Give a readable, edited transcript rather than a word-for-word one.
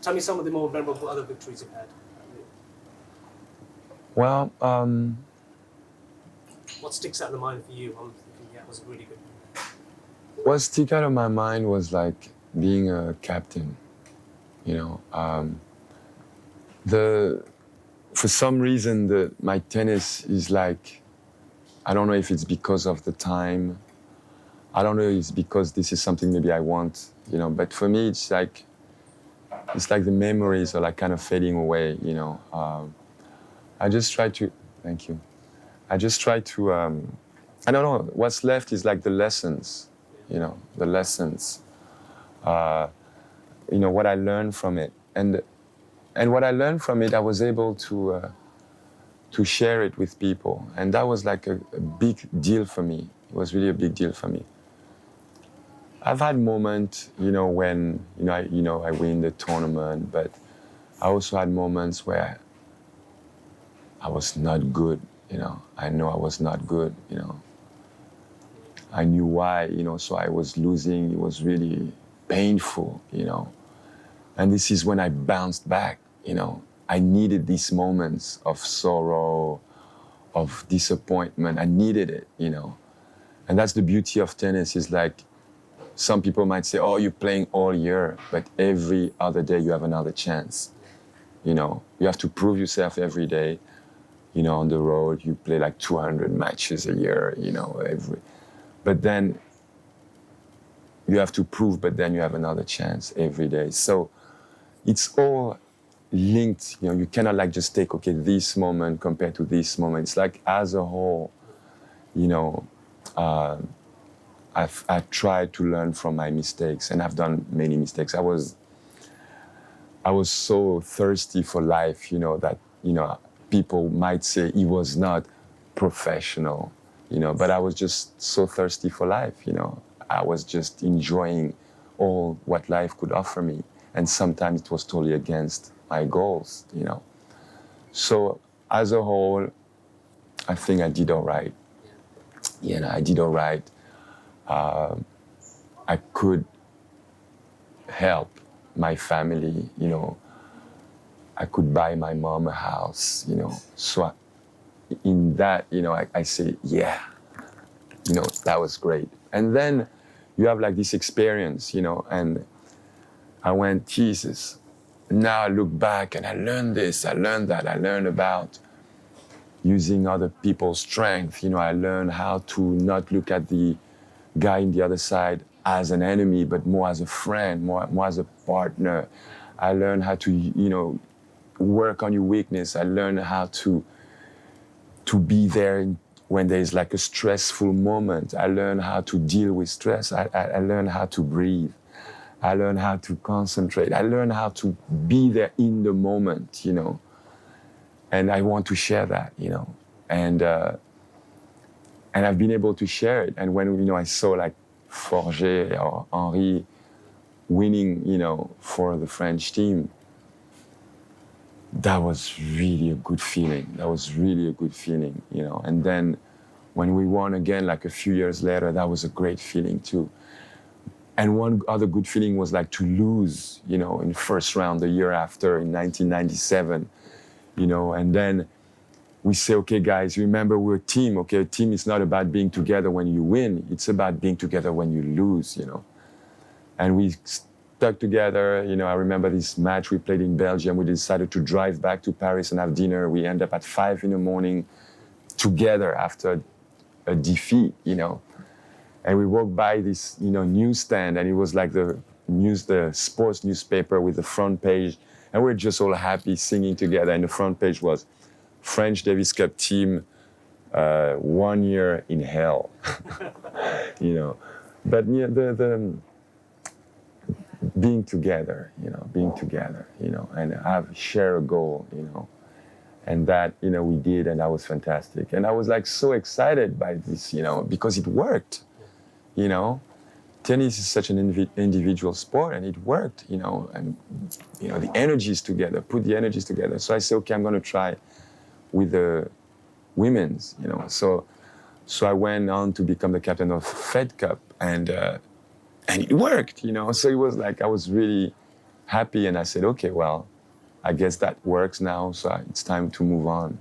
Tell me some of the more memorable other victories you've had. Well, What sticks out in the mind for you? I'm thinking, yeah, it was really good. what stuck out of my mind was like being a captain. For some reason, my tennis is like, I don't know if it's because of the time. I don't know if it's because this is something maybe I want, but for me, it's like the memories are like kind of fading away, I just try to, thank you. I just try to, I don't know, what's left is like the lessons, the lessons, what I learned from it. And what I learned from it, I was able to share it with people. And that was like a big deal for me. It was really a big deal for me. I've had moments, when, I win the tournament, but I also had moments where I was not good, I know I was not good, I knew why, so I was losing. It was really painful, And this is when I bounced back, I needed these moments of sorrow, of disappointment. I needed it, And that's the beauty of tennis, is like, some people might say, oh, you're playing all year, but every other day you have another chance. You have to prove yourself every day. On the road, you play like 200 matches a year, but then you have to prove, but then you have another chance every day. So it's all linked, you cannot like just take, okay, this moment compared to this moment. It's like as a whole, I've tried to learn from my mistakes, and I've done many mistakes. I was so thirsty for life, that, people might say he was not professional, but I was just so thirsty for life, I was just enjoying all what life could offer me. And sometimes it was totally against my goals, So as a whole, I think I did all right. I did all right. I could help my family, I could buy my mom a house, So in that, I say, yeah, that was great. And then you have like this experience, and I went, Jesus, now I look back and I learned this, I learned that, I learned about using other people's strength. I learned how to not look at the guy in the other side as an enemy, but more as a friend, more as a partner. I learned how to, work on your weakness. I learned how to be there when there's like a stressful moment. I learned how to deal with stress. I learned how to breathe. I learned how to concentrate. I learned how to be there in the moment, And I want to share that, And I've been able to share it. And when, I saw like Forget or Henri winning, for the French team, that was really a good feeling. And then when we won again, like a few years later, that was a great feeling too. And one other good feeling was like to lose, in the first round the year after in 1997, and then we say, okay, guys, remember we're a team, okay? A team is not about being together when you win. It's about being together when you lose, And we stuck together, I remember this match we played in Belgium. We decided to drive back to Paris and have dinner. We end up at 5 a.m. together after a defeat, And we walked by this, newsstand, and it was like the sports newspaper with the front page. And we're just all happy singing together. And the front page was French Davis Cup team, 1 year in hell, But the being together, and share a goal, And that, we did, and that was fantastic. And I was like so excited by this, because it worked, Tennis is such an individual sport, and it worked, and, the energies together, put the energies together. So I said, okay, I'm going to try with the women's, So I went on to become the captain of Fed Cup, and it worked, So it was like I was really happy, and I said, okay, well, I guess that works now, so it's time to move on.